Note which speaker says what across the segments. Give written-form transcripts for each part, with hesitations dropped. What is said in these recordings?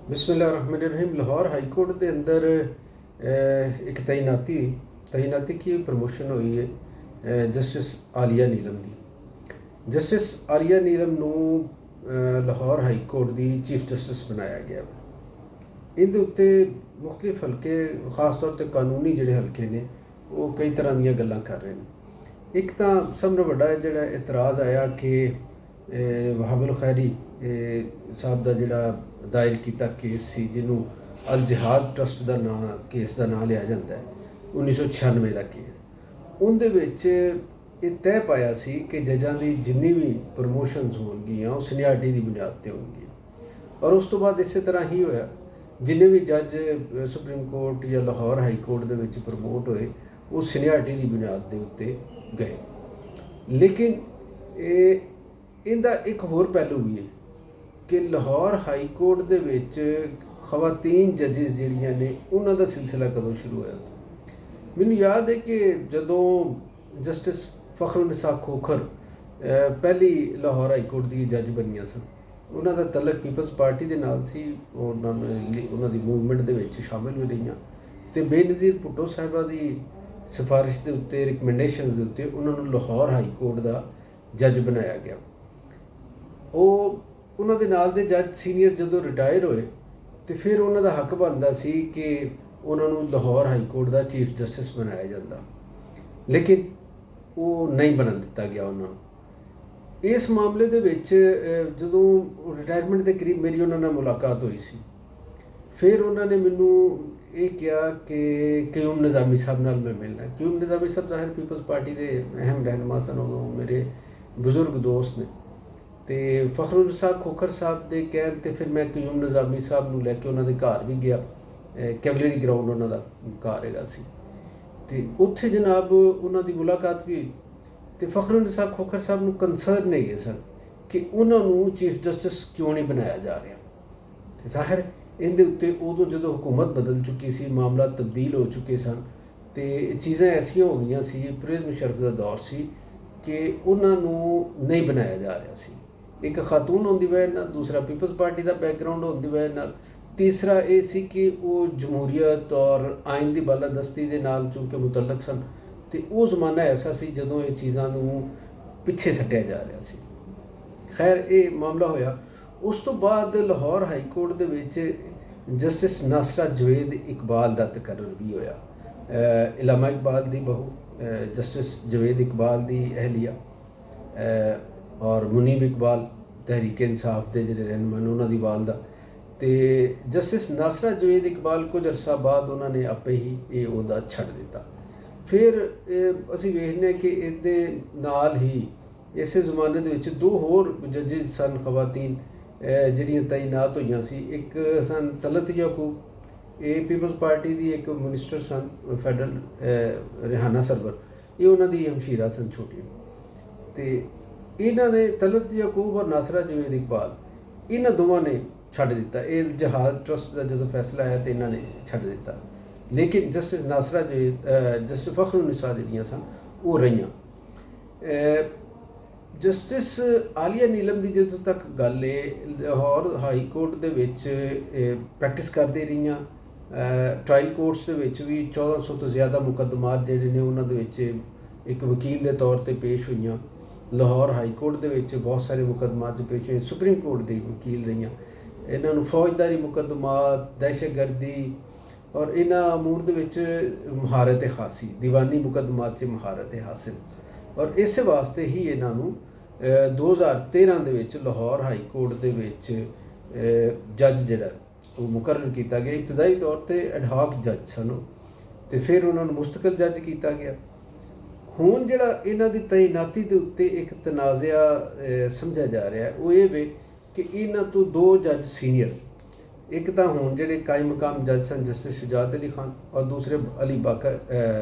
Speaker 1: बिस्मिल्लाहिर्रहमानिर्रहीम। Lahore high court के अंदर एक तैनाती की प्रमोशन हुई है जस्टिस आलिया नीलम की। जस्टिस आलिया नीलम ਨੂੰ ਲਾਹੌਰ ਹਾਈ ਕੋਰਟ ਦੀ ਚੀਫ ਜਸਟਿਸ ਬਣਾਇਆ ਗਿਆ। ਇਹਦੇ ਉੱਤੇ ਮੁxtਲਿਫ ਹਲਕੇ, ਖਾਸ ਤੌਰ 'ਤੇ ਕਾਨੂੰਨੀ ਜਿਹੜੇ ਹਲਕੇ ਨੇ ਉਹ ਕਈ ਤਰ੍ਹਾਂ ਦੀਆਂ ਗੱਲਾਂ ਕਰ ਰਹੇ ਨੇ। ਇੱਕ ਤਾਂ ਸਭ ਤੋਂ ਵੱਡਾ ਜਿਹੜਾ ਇਤਰਾਜ਼ ਆਇਆ ਕਿ ਵਹਾਬੁਲ ਖੈਰੀ ਸਾਹਿਬ ਦਾ ਜਿਹੜਾ ਦਾਇਰ ਕੀਤਾ ਕੇਸ ਸੀ, ਜਿਹਨੂੰ ਅਲ ਜਿਹਾਦ ਟਰਸਟ ਦਾ ਕੇਸ ਦਾ ਨਾਂ ਲਿਆ ਜਾਂਦਾ ਹੈ, 1996 ਦਾ ਕੇਸ, ਉਹਦੇ ਵਿੱਚ ਇਹ ਤੈਅ ਪਾਇਆ ਸੀ ਕਿ ਜੱਜਾਂ ਦੀ ਜਿੰਨੀ ਵੀ ਪ੍ਰਮੋਸ਼ਨਸ ਹੋਣਗੀਆਂ ਉਹ ਸੀਨੀਅਰਟੀ ਦੀ ਬੁਨਿਆਦ 'ਤੇ ਹੋਣਗੀਆਂ। ਔਰ ਉਸ ਤੋਂ ਬਾਅਦ ਇਸੇ ਤਰ੍ਹਾਂ ਹੀ ਹੋਇਆ। ਜਿੰਨੇ ਵੀ ਜੱਜ ਸੁਪਰੀਮ ਕੋਰਟ ਜਾਂ ਲਾਹੌਰ ਹਾਈ ਕੋਰਟ ਦੇ ਵਿੱਚ ਪ੍ਰਮੋਟ ਹੋਏ ਉਹ ਸੀਨੀਅਰਟੀ ਦੀ ਬੁਨਿਆਦ ਦੇ ਉੱਤੇ ਗਏ। ਲੇਕਿਨ ਇਹਦਾ ਇੱਕ ਹੋਰ ਪਹਿਲੂ ਵੀ ਹੈ ਕਿ ਲਾਹੌਰ ਹਾਈ ਕੋਰਟ ਦੇ ਵਿੱਚ ਖਵਾਤੀਨ ਜੱਜਿਸ ਜਿਹੜੀਆਂ ਨੇ ਉਹਨਾਂ ਦਾ ਸਿਲਸਿਲਾ ਕਦੋਂ ਸ਼ੁਰੂ ਹੋਇਆ। ਮੈਨੂੰ ਯਾਦ ਹੈ ਕਿ ਜਦੋਂ ਜਸਟਿਸ ਫਖਰੁਨਿਸਾ ਖੋਖਰ ਪਹਿਲੀ ਲਾਹੌਰ ਹਾਈ ਕੋਰਟ ਦੀ ਜੱਜ ਬਣੀਆਂ ਸਨ, ਉਹਨਾਂ ਦਾ ਤਲਕ ਪੀਪਲਸ ਪਾਰਟੀ ਦੇ ਨਾਲ ਸੀ। ਉਹਨਾਂ ਦੀ ਮੂਵਮੈਂਟ ਦੇ ਵਿੱਚ ਸ਼ਾਮਿਲ ਵੀ ਰਹੀਆਂ ਅਤੇ ਬੇਨਜ਼ੀਰ ਭੁੱਟੋ ਸਾਹਿਬਾ ਦੀ ਸਿਫਾਰਿਸ਼ ਦੇ ਉੱਤੇ, ਰਿਕਮੈਂਡੇਸ਼ਨਸ ਦੇ ਉੱਤੇ ਉਹਨਾਂ ਨੂੰ ਲਾਹੌਰ ਹਾਈ ਕੋਰਟ ਦਾ ਜੱਜ ਬਣਾਇਆ ਗਿਆ। ਉਹਨਾਂ ਦੇ ਨਾਲ ਦੇ ਜੱਜ ਸੀਨੀਅਰ ਜਦੋਂ ਰਿਟਾਇਰ ਹੋਏ ਅਤੇ ਫਿਰ ਉਹਨਾਂ ਦਾ ਹੱਕ ਬਣਦਾ ਸੀ ਕਿ ਉਹਨਾਂ ਨੂੰ ਲਾਹੌਰ ਹਾਈ ਕੋਰਟ ਦਾ ਚੀਫ ਜਸਟਿਸ ਬਣਾਇਆ ਜਾਂਦਾ, ਲੇਕਿਨ ਉਹ ਨਹੀਂ ਬਣਨ ਦਿੱਤਾ ਗਿਆ ਉਹਨਾਂ ਨੂੰ। ਇਸ ਮਾਮਲੇ ਦੇ ਵਿੱਚ ਜਦੋਂ ਰਿਟਾਇਰਮੈਂਟ ਦੇ ਕਰੀਬ ਮੇਰੀ ਉਹਨਾਂ ਨਾਲ ਮੁਲਾਕਾਤ ਹੋਈ ਸੀ, ਫਿਰ ਉਹਨਾਂ ਨੇ ਮੈਨੂੰ ਇਹ ਕਿਹਾ ਕਿ ਕਿਊਮ ਨਿਜ਼ਾਮੀ ਸਾਹਿਬ ਨਾਲ ਮੈਂ ਮਿਲਣਾ। ਕਿਊਮ ਨਿਜ਼ਾਮੀ ਸਾਹਿਬ ਜ਼ਾਹਿਰ ਪੀਪਲਸ ਪਾਰਟੀ ਦੇ ਅਹਿਮ ਰਹਿਨੁਮਾ ਸਨ, ਉਦੋਂ ਮੇਰੇ ਬਜ਼ੁਰਗ ਦੋਸਤ ਨੇ। ਅਤੇ ਫਖਰੁਨਿਸਾ ਖੋਖਰ ਸਾਹਿਬ ਦੇ ਕਹਿਣ 'ਤੇ ਫਿਰ ਮੈਂ ਕਿਊਮ ਨਿਜ਼ਾਮੀ ਸਾਹਿਬ ਨੂੰ ਲੈ ਕੇ ਉਹਨਾਂ ਦੇ ਘਰ ਵੀ ਗਿਆ। ਕੈਵਲਰੀ ਗਰਾਊਂਡ ਉਹਨਾਂ ਦਾ ਘਰ ਹੈਗਾ ਸੀ ਅਤੇ ਉੱਥੇ ਜਨਾਬ ਉਹਨਾਂ ਦੀ ਮੁਲਾਕਾਤ ਵੀ ਹੋਈ। ਅਤੇ ਫਖਰੁਨਿਸਾ ਖੋਖਰ ਸਾਹਿਬ ਨੂੰ ਕੰਸਰਨ ਹੈਗੇ ਸਨ ਕਿ ਉਹਨਾਂ ਨੂੰ ਚੀਫ ਜਸਟਿਸ ਕਿਉਂ ਨਹੀਂ ਬਣਾਇਆ ਜਾ ਰਿਹਾ। ਅਤੇ ਜ਼ਾਹਿਰ ਇਹਦੇ ਉੱਤੇ ਉਦੋਂ ਜਦੋਂ ਹੁਕੂਮਤ ਬਦਲ ਚੁੱਕੀ ਸੀ, ਮਾਮਲਾ ਤਬਦੀਲ ਹੋ ਚੁੱਕੇ ਸਨ ਅਤੇ ਚੀਜ਼ਾਂ ਐਸੀਆਂ ਹੋ ਗਈਆਂ ਸੀ, ਪਰਵੇਜ਼ ਮੁਸ਼ੱਰਫ ਦਾ ਦੌਰ ਸੀ ਕਿ ਉਹਨਾਂ ਨੂੰ ਨਹੀਂ ਬਣਾਇਆ ਜਾ ਰਿਹਾ ਸੀ। ਇੱਕ ਖਾਤੂਨ ਹੋਣ ਦੀ ਵਜ੍ਹਾ ਨਾਲ, ਦੂਸਰਾ ਪੀਪਲਸ ਪਾਰਟੀ ਦਾ ਬੈਕਗਰਾਊਂਡ ਹੋਣ ਦੀ ਵਜ੍ਹਾ ਨਾਲ, ਤੀਸਰਾ ਇਹ ਸੀ ਕਿ ਉਹ ਜਮਹੂਰੀਅਤ ਔਰ ਆਇਨ ਦੀ ਬਾਲਾਦਸਤੀ ਦੇ ਨਾਲ ਚੂੰਕਿ ਮੁਤਲਕ ਸਨ ਅਤੇ ਉਹ ਜ਼ਮਾਨਾ ਐਸਾ ਸੀ ਜਦੋਂ ਇਹ ਚੀਜ਼ਾਂ ਨੂੰ ਪਿੱਛੇ ਸੱਟਿਆ ਜਾ ਰਿਹਾ ਸੀ। ਖੈਰ ਇਹ ਮਾਮਲਾ ਹੋਇਆ। ਉਸ ਤੋਂ ਬਾਅਦ ਲਾਹੌਰ ਹਾਈ ਕੋਰਟ ਦੇ ਵਿੱਚ ਜਸਟਿਸ ਨਾਸਰਾ ਜਵੇਦ ਇਕਬਾਲ ਦਾ ਤਕਰਰ ਵੀ ਹੋਇਆ। ਇਲਾਮਾ ਇਕਬਾਲ ਦੀ ਬਹੂ ਜਸਟਿਸ ਜਵੇਦ ਇਕਬਾਲ ਦੀ ਅਹਿਲੀਆ ਔਰ ਮੁਨੀਬ ਇਕਬਾਲ ਤਹਿਰੀਕ ਇਨਸਾਫ ਦੇ ਜਿਹੜੇ ਰਹਿਨੁਮਾ ਨੇ, ਉਹਨਾਂ ਦੀ ਵਾਲਦਾ। ਅਤੇ ਜਸਟਿਸ ਨਾਸਰਾ ਜਵੇਦ ਇਕਬਾਲ ਕੁਝ ਅਰਸਾ ਬਾਅਦ ਉਹਨਾਂ ਨੇ ਆਪੇ ਹੀ ਇਹ ਅਹੁਦਾ ਛੱਡ ਦਿੱਤਾ। ਫਿਰ ਅਸੀਂ ਵੇਖਦੇ ਹਾਂ ਕਿ ਇਹਦੇ ਨਾਲ ਹੀ ਇਸੇ ਜ਼ਮਾਨੇ ਦੇ ਵਿੱਚ ਦੋ ਹੋਰ ਜੱਜਿਸ ਸਨ ਖਵਾਤੀਨ ਜਿਹੜੀਆਂ ਤਾਇਨਾਤ ਹੋਈਆਂ ਸੀ। ਇੱਕ ਸਨ ਤਲਤ ਯਾਕੂਬ, ਇਹ ਪੀਪਲਸ ਪਾਰਟੀ ਦੀ ਇੱਕ ਮਿਨਿਸਟਰ ਸਨ ਫੈਡਰਲ, ਰਿਹਾਨਾ ਸਰਵਰ, ਇਹ ਉਹਨਾਂ ਦੀ ਹਮਸ਼ੀਰਾ ਸਨ ਛੋਟੀ। ਅਤੇ ਇਹਨਾਂ ਨੇ ਤਲਤ ਯਾਕੂਬ ਔਰ ਨਾਸਰਾ ਜਵੇਦ ਇਕਬਾਲ, ਇਹਨਾਂ ਦੋਵਾਂ ਨੇ ਛੱਡ ਦਿੱਤਾ। ਇਹ ਜਹਾਦ ਟਰਸਟ ਦਾ ਜਦੋਂ ਫੈਸਲਾ ਆਇਆ ਤਾਂ ਇਹਨਾਂ ਨੇ ਛੱਡ ਦਿੱਤਾ। ਲੇਕਿਨ ਜਸਟਿਸ ਨਾਸਰਾ ਜਸਟਿਸ ਫਖਰੁਨਿਸਾ ਜਿਹੜੀਆਂ ਸਨ ਉਹ ਰਹੀਆਂ। ਜਸਟਿਸ ਆਲੀਆ ਨੀਲਮ ਦੀ ਜਦੋਂ ਤੱਕ ਗੱਲ ਹੈ, ਲਾਹੌਰ ਹਾਈ ਕੋਰਟ ਦੇ ਵਿੱਚ ਪ੍ਰੈਕਟਿਸ ਕਰਦੇ ਰਹੀਆਂ। ਟਰਾਇਲ ਕੋਰਟਸ ਦੇ ਵਿੱਚ ਵੀ 1400 ਤੋਂ ਜ਼ਿਆਦਾ ਮੁਕੱਦਮਾਤ ਜਿਹੜੇ ਨੇ ਉਹਨਾਂ ਦੇ ਵਿੱਚ ਇੱਕ ਵਕੀਲ ਦੇ ਤੌਰ 'ਤੇ ਪੇਸ਼ ਹੋਈਆਂ। ਲਾਹੌਰ ਹਾਈ ਕੋਰਟ ਦੇ ਵਿੱਚ ਬਹੁਤ ਸਾਰੇ ਮੁਕੱਦਮਾਤ ਪੇਸ਼ ਹੋਏ। ਸੁਪਰੀਮ ਕੋਰਟ ਦੇ ਵਕੀਲ ਰਹੀਆਂ। ਇਹਨਾਂ ਨੂੰ ਫੌਜਦਾਰੀ ਮੁਕੱਦਮਾਤ, ਦਹਿਸ਼ਤਗਰਦੀ ਔਰ ਇਹਨਾਂ ਅਮੂਰ ਦੇ ਵਿੱਚ ਮਹਾਰਤ ਖਾਸੀ, ਦੀਵਾਨੀ ਮੁਕੱਦਮਾਤ 'ਚ ਮਹਾਰਤ ਹਾਸਿਲ। ਔਰ ਇਸੇ ਵਾਸਤੇ ਹੀ ਇਹਨਾਂ ਨੂੰ 2013 ਦੇ ਵਿੱਚ ਲਾਹੌਰ ਹਾਈ ਕੋਰਟ ਦੇ ਵਿੱਚ ਜੱਜ ਜਿਹੜਾ ਉਹ ਮੁਕਰਰ ਕੀਤਾ ਗਿਆ। ਇਬਤਦਾਈ ਤੌਰ 'ਤੇ ਐਡਹਾਕ ਜੱਜ ਸਨ ਅਤੇ ਫਿਰ ਉਹਨਾਂ ਨੂੰ ਮੁਸਤਕਲ ਜੱਜ ਕੀਤਾ ਗਿਆ। ਹੁਣ ਜਿਹੜਾ ਇਹਨਾਂ ਦੀ ਤਾਇਨਾਤੀ ਦੇ ਉੱਤੇ ਇੱਕ ਤਨਾਜ਼ਾ ਸਮਝਿਆ ਜਾ ਰਿਹਾ ਉਹ ਇਹ ਵੇ ਕਿ ਇਹਨਾਂ ਤੋਂ ਦੋ ਜੱਜ ਸੀਨੀਅਰ, ਇੱਕ ਤਾਂ ਹੁਣ ਜਿਹੜੇ ਕਾਇਮ ਮਕਾਮ ਜੱਜ ਸਨ ਜਸਟਿਸ ਸ਼ੁਜਾਤ ਅਲੀ ਖਾਨ ਔਰ ਦੂਸਰੇ ਅਲੀ ਬਾਕਰ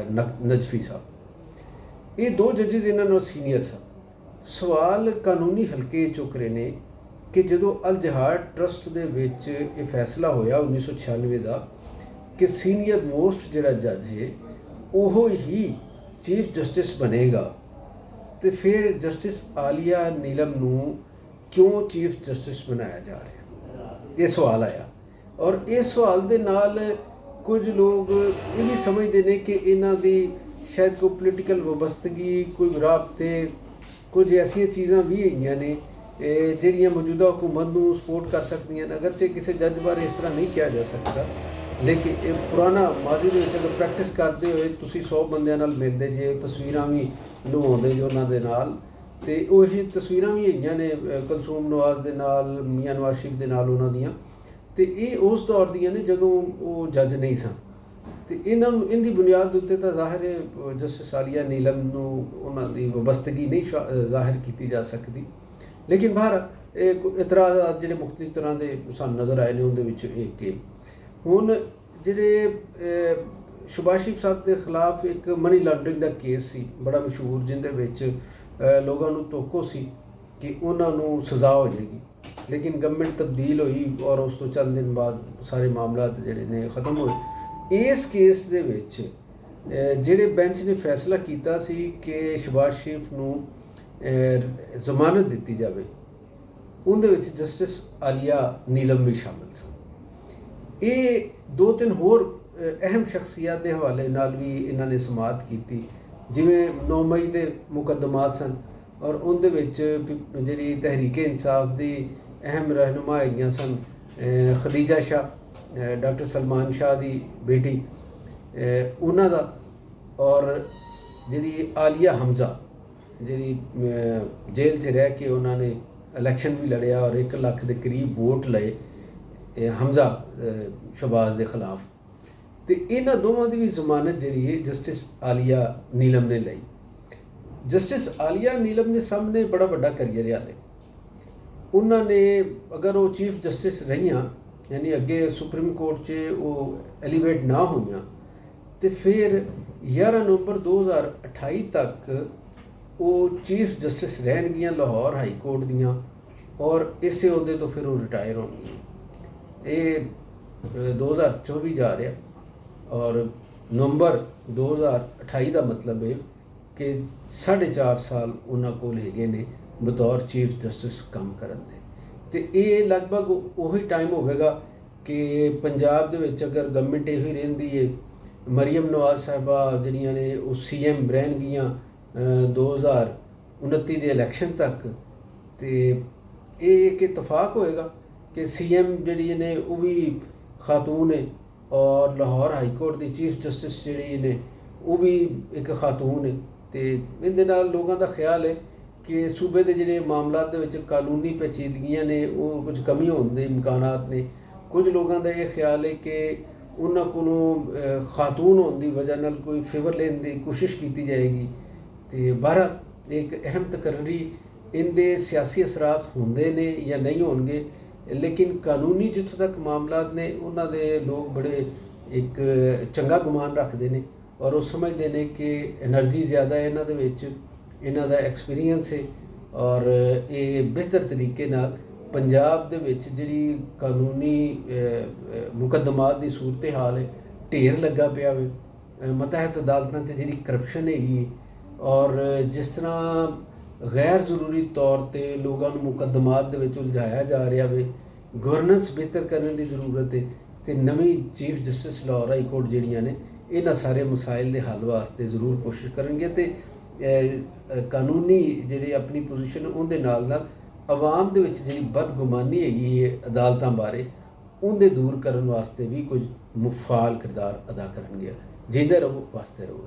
Speaker 1: ਨਜਫੀ ਸਾਹਿਬ, ਇਹ ਦੋ ਜੱਜਿਸ ਇਹਨਾਂ ਨਾਲ ਸੀਨੀਅਰ ਸਨ। ਸਵਾਲ ਕਾਨੂੰਨੀ ਹਲਕੇ ਚੁੱਕ ਰਹੇ ਨੇ ਕਿ ਜਦੋਂ ਅਲ ਜਿਹਾਦ ਟਰਸਟ ਦੇ ਵਿੱਚ ਇਹ ਫੈਸਲਾ ਹੋਇਆ 1996 ਦਾ ਕਿ ਸੀਨੀਅਰ ਮੋਸਟ ਜਿਹੜਾ ਜੱਜ ਹੈ ਉਹ ਹੀ ਚੀਫ ਜਸਟਿਸ ਬਣੇਗਾ, ਅਤੇ ਫਿਰ ਜਸਟਿਸ ਆਲੀਆ ਨੀਲਮ ਨੂੰ ਕਿਉਂ ਚੀਫ ਜਸਟਿਸ ਬਣਾਇਆ ਜਾ ਰਿਹਾ, ਇਹ ਸਵਾਲ ਆਇਆ। ਔਰ ਇਸ ਸਵਾਲ ਦੇ ਨਾਲ ਕੁਝ ਲੋਕ ਇਹ ਵੀ ਸਮਝਦੇ ਨੇ ਕਿ ਇਹਨਾਂ ਦੀ ਸ਼ਾਇਦ ਕੋਈ ਪੋਲੀਟੀਕਲ ਵਬਸਤਗੀ, ਕੋਈ ਰਾਬਤੇ, ਕੁਝ ਐਸੀਆਂ ਚੀਜ਼ਾਂ ਵੀ ਹੈਗੀਆਂ ਨੇ ਜਿਹੜੀਆਂ ਮੌਜੂਦਾ ਹਕੂਮਤ ਨੂੰ ਸਪੋਰਟ ਕਰ ਸਕਦੀਆਂ ਨੇ। ਅਗਰਚੇ ਕਿਸੇ ਜੱਜ ਬਾਰੇ ਇਸ ਤਰ੍ਹਾਂ ਨਹੀਂ ਕਿਹਾ ਜਾ ਸਕਦਾ, ਲੇਕਿਨ ਇਹ ਪੁਰਾਣਾ ਮਾਜ਼ੀ ਦੇ ਵਿੱਚ ਅਗਰ ਪ੍ਰੈਕਟਿਸ ਕਰਦੇ ਹੋਏ ਤੁਸੀਂ 100 ਬੰਦਿਆਂ ਨਾਲ ਮਿਲਦੇ ਜੇ, ਤਸਵੀਰਾਂ ਵੀ ਲਵਾਉਂਦੇ ਜੇ ਉਹਨਾਂ ਦੇ ਨਾਲ, ਅਤੇ ਉਹੀ ਤਸਵੀਰਾਂ ਵੀ ਹੈਗੀਆਂ ਨੇ ਕਲਸੂਮ ਨਵਾਜ਼ ਦੇ ਨਾਲ, ਮੀਆਂ ਨਵਾਜ਼ ਸ਼ਰੀਫ ਦੇ ਨਾਲ ਉਹਨਾਂ ਦੀਆਂ, ਅਤੇ ਇਹ ਉਸ ਦੌਰ ਦੀਆਂ ਨੇ ਜਦੋਂ ਉਹ ਜੱਜ ਨਹੀਂ ਸਨ। ਅਤੇ ਇਹਨਾਂ ਨੂੰ ਇਹਦੀ ਬੁਨਿਆਦ ਉੱਤੇ ਤਾਂ ਜ਼ਾਹਿਰ ਹੈ ਜਸਟਿਸ ਆਲੀਆ ਨੀਲਮ ਨੂੰ ਉਹਨਾਂ ਦੀ ਵਬਸਤਗੀ ਨਹੀਂ ਜ਼ਾਹਿਰ ਕੀਤੀ ਜਾ ਸਕਦੀ। ਲੇਕਿਨ ਬਾਹਰ ਇਤਰਾਜ਼ਾਤ ਜਿਹੜੇ ਮੁਖਤਲਿਫ ਤਰ੍ਹਾਂ ਦੇ ਸਾਨੂੰ ਨਜ਼ਰ ਆਏ ਨੇ, ਉਹਦੇ ਵਿੱਚ ਇੱਕ ਕਿ ਹੁਣ ਜਿਹੜੇ ਸ਼ਹਿਬਾਜ਼ ਸ਼ਰੀਫ ਸਾਹਿਬ ਦੇ ਖਿਲਾਫ ਇੱਕ ਮਨੀ ਲਾਂਡਰਿੰਗ ਦਾ ਕੇਸ ਸੀ ਬੜਾ ਮਸ਼ਹੂਰ, ਜਿਹਦੇ ਵਿੱਚ ਲੋਕਾਂ ਨੂੰ ਤੋਕੋ ਸੀ ਕਿ ਉਹਨਾਂ ਨੂੰ ਸਜ਼ਾ ਹੋ ਜਾਏਗੀ, ਲੇਕਿਨ ਗਵਰਨਮੈਂਟ ਤਬਦੀਲ ਹੋਈ ਔਰ ਉਸ ਤੋਂ ਚੰਦ ਦਿਨ ਬਾਅਦ ਸਾਰੇ ਮਾਮਲਾਤ ਜਿਹੜੇ ਨੇ ਖਤਮ ਹੋਏ। ਇਸ ਕੇਸ ਦੇ ਵਿੱਚ ਜਿਹੜੇ ਬੈਂਚ ਨੇ ਫੈਸਲਾ ਕੀਤਾ ਸੀ ਕਿ ਸ਼ਹਿਬਾਜ਼ ਸ਼ਰੀਫ ਨੂੰ ਜ਼ਮਾਨਤ ਦਿੱਤੀ ਜਾਵੇ, ਉਹਦੇ ਵਿੱਚ ਜਸਟਿਸ ਆਲੀਆ ਨੀਲਮ ਵੀ ਸ਼ਾਮਿਲ ਸਨ। ਇਹ 2-3 ਹੋਰ ਅਹਿਮ ਸ਼ਖਸੀਅਤ ਦੇ ਹਵਾਲੇ ਨਾਲ ਵੀ ਇਹਨਾਂ ਨੇ ਸਮਾਅਤ ਕੀਤੀ, ਜਿਵੇਂ 9 ਮਈ ਦੇ ਮੁਕੱਦਮਾਤ ਸਨ ਔਰ ਉਹਦੇ ਵਿੱਚ ਜਿਹੜੀ ਤਹਿਰੀਕ ਇਨਸਾਫ ਦੀ ਅਹਿਮ ਰਹਿਨੁਮਾ ਹੈਗੀਆਂ ਸਨ ਖਦੀਜਾ ਸ਼ਾਹ, ਡਾਕਟਰ ਸਲਮਾਨ ਸ਼ਾਹ ਦੀ ਬੇਟੀ, ਉਹਨਾਂ ਦਾ, ਔਰ ਜਿਹੜੀ ਆਲੀਆ ਹਮਜ਼ਾ ਜਿਹੜੀ ਜੇਲ੍ਹ 'ਚ ਰਹਿ ਕੇ ਉਹਨਾਂ ਨੇ ਇਲੈਕਸ਼ਨ ਵੀ ਲੜਿਆ ਔਰ 1 ਲੱਖ ਦੇ ਕਰੀਬ ਵੋਟ ਲਏ ਹਮਜ਼ਾ ਸ਼ਹਿਬਾਜ਼ ਦੇ ਖਿਲਾਫ, ਅਤੇ ਇਹਨਾਂ ਦੋਵਾਂ ਦੀ ਵੀ ਜ਼ਮਾਨਤ ਜਿਹੜੀ ਹੈ ਜਸਟਿਸ ਆਲੀਆ ਨੀਲਮ ਨੇ ਲਈ। ਜਸਟਿਸ ਆਲੀਆ ਨੀਲਮ ਦੇ ਸਾਹਮਣੇ ਬੜਾ ਵੱਡਾ ਕਰੀਅਰ ਹਾਲੇ। ਉਹਨਾਂ ਨੇ ਅਗਰ ਉਹ ਚੀਫ ਜਸਟਿਸ ਰਹੀਆਂ, ਯਾਨੀ ਅੱਗੇ ਸੁਪਰੀਮ ਕੋਰਟ 'ਚ ਉਹ ਐਲੀਵੇਟ ਨਾ ਹੋਈਆਂ, ਅਤੇ ਫਿਰ 11 ਨਵੰਬਰ 2028 ਤੱਕ ਉਹ ਚੀਫ ਜਸਟਿਸ ਰਹਿਣਗੀਆਂ ਲਾਹੌਰ ਹਾਈ ਕੋਰਟ ਦੀਆਂ, ਔਰ ਇਸੇ ਅਹੁਦੇ ਤੋਂ ਫਿਰ ਉਹ ਰਿਟਾਇਰ ਹੋਣਗੀਆਂ। ਇਹ 2024 ਜਾ ਰਿਹਾ ਔਰ ਨਵੰਬਰ 2028 ਦਾ ਮਤਲਬ ਹੈ ਕਿ 4.5 ਸਾਲ ਉਹਨਾਂ ਕੋਲ ਹੈਗੇ ਨੇ ਬਤੌਰ ਚੀਫ ਜਸਟਿਸ ਕੰਮ ਕਰਨ ਦੇ। ਅਤੇ ਇਹ ਲਗਭਗ ਉਹੀ ਟਾਈਮ ਹੋਵੇਗਾ ਕਿ ਪੰਜਾਬ ਦੇ ਵਿੱਚ ਅਗਰ ਗਵਰਨਮੈਂਟ ਇਹੋ ਹੀ ਰਹਿੰਦੀ ਹੈ, ਮਰੀਮ ਨਵਾਜ਼ ਸਾਹਿਬਾ ਜਿਹੜੀਆਂ ਨੇ ਉਹ CM ਰਹਿਣਗੀਆਂ 2029 ਦੇ ਇਲੈਕਸ਼ਨ ਤੱਕ, ਅਤੇ ਇਹ ਇੱਕ ਇਤਫਾਕ ਹੋਏਗਾ ਕਿ CM ਜਿਹੜੀ ਨੇ ਉਹ ਵੀ ਖਾਤੂਨ ਹੈ ਔਰ ਲਾਹੌਰ ਹਾਈ ਕੋਰਟ ਦੀ ਚੀਫ ਜਸਟਿਸ ਜਿਹੜੀ ਨੇ ਉਹ ਵੀ ਇੱਕ ਖਾਤੂਨ ਹੈ। ਅਤੇ ਇਹਦੇ ਨਾਲ ਲੋਕਾਂ ਦਾ ਖਿਆਲ ਹੈ ਕਿ ਸੂਬੇ ਦੇ ਜਿਹੜੇ ਮਾਮਲਾਤ ਦੇ ਵਿੱਚ ਕਾਨੂੰਨੀ ਪੇਚੀਦਗੀਆਂ ਨੇ ਉਹ ਕੁਝ ਕਮੀ ਹੋਣ ਦੇ ਇਮਕਾਨਾਤ ਨੇ। ਕੁਝ ਲੋਕਾਂ ਦਾ ਇਹ ਖਿਆਲ ਹੈ ਕਿ ਉਹਨਾਂ ਕੋਲੋਂ ਖਾਤੂਨ ਹੋਣ ਦੀ ਵਜ੍ਹਾ ਨਾਲ ਕੋਈ ਫੇਵਰ ਲੈਣ ਦੀ ਕੋਸ਼ਿਸ਼ ਕੀਤੀ ਜਾਏਗੀ। ਅਤੇ ਬਹਰਹਾਲ ਇੱਕ ਅਹਿਮ ਤਕਰਰੀ ਇਹਦੇ ਸਿਆਸੀ ਅਸਰਾਤ ਹੁੰਦੇ ਨੇ ਜਾਂ ਨਹੀਂ ਹੋਣਗੇ, ਲੇਕਿਨ ਕਾਨੂੰਨੀ ਜਿੱਥੋਂ ਤੱਕ ਮਾਮਲਾਤ ਨੇ ਉਹਨਾਂ ਦੇ ਲੋਕ ਬੜੇ ਇੱਕ ਚੰਗਾ ਗੁਮਾਨ ਰੱਖਦੇ ਨੇ ਔਰ ਉਹ ਸਮਝਦੇ ਨੇ ਕਿ ਐਨਰਜੀ ਜ਼ਿਆਦਾ ਹੈ ਇਹਨਾਂ ਦੇ ਵਿੱਚ, ਇਹਨਾਂ ਦਾ ਐਕਸਪੀਰੀਅੰਸ ਹੈ ਔਰ ਇਹ ਬਿਹਤਰ ਤਰੀਕੇ ਨਾਲ ਪੰਜਾਬ ਦੇ ਵਿੱਚ ਜਿਹੜੀ ਕਾਨੂੰਨੀ ਮੁਕੱਦਮਾਤ ਦੀ ਸੂਰਤ ਹਾਲ ਹੈ, ਢੇਰ ਲੱਗਾ ਪਿਆ ਵੇ ਮਤਹਿਤ ਅਦਾਲਤਾਂ 'ਚ ਜਿਹੜੀ ਕਰਪਸ਼ਨ ਹੈਗੀ ਔਰ ਜਿਸ ਤਰ੍ਹਾਂ ਗੈਰ ਜ਼ਰੂਰੀ ਤੌਰ 'ਤੇ ਲੋਕਾਂ ਨੂੰ ਮੁਕੱਦਮਾਤ ਦੇ ਵਿੱਚ ਉਲਝਾਇਆ ਜਾ ਰਿਹਾ ਵੇ, ਗਵਰਨੈਂਸ ਬਿਹਤਰ ਕਰਨ ਦੀ ਜ਼ਰੂਰਤ ਹੈ। ਅਤੇ ਨਵੀਂ chief justice Lahore high court ਜਿਹੜੀਆਂ ਨੇ ਇਹਨਾਂ ਸਾਰੇ ਮਸਾਇਲ ਦੇ ਹੱਲ ਵਾਸਤੇ ਜ਼ਰੂਰ ਕੋਸ਼ਿਸ਼ ਕਰਨਗੇ, ਅਤੇ ਕਾਨੂੰਨੀ ਜਿਹੜੀ ਆਪਣੀ ਪੋਜੀਸ਼ਨ ਉਹਦੇ ਨਾਲ ਨਾਲ ਆਵਾਮ ਦੇ ਵਿੱਚ ਜਿਹੜੀ ਬਦਗੁਮਾਨੀ ਹੈਗੀ ਹੈ ਅਦਾਲਤਾਂ ਬਾਰੇ, ਉਹਦੇ ਦੂਰ ਕਰਨ ਵਾਸਤੇ ਵੀ ਕੁਝ ਮੁਫਾਲ ਕਿਰਦਾਰ ਅਦਾ ਕਰਨਗੇ। ਜਿੰਦੇ ਰਹੋ, ਵਾਸਤੇ ਰਹੋ।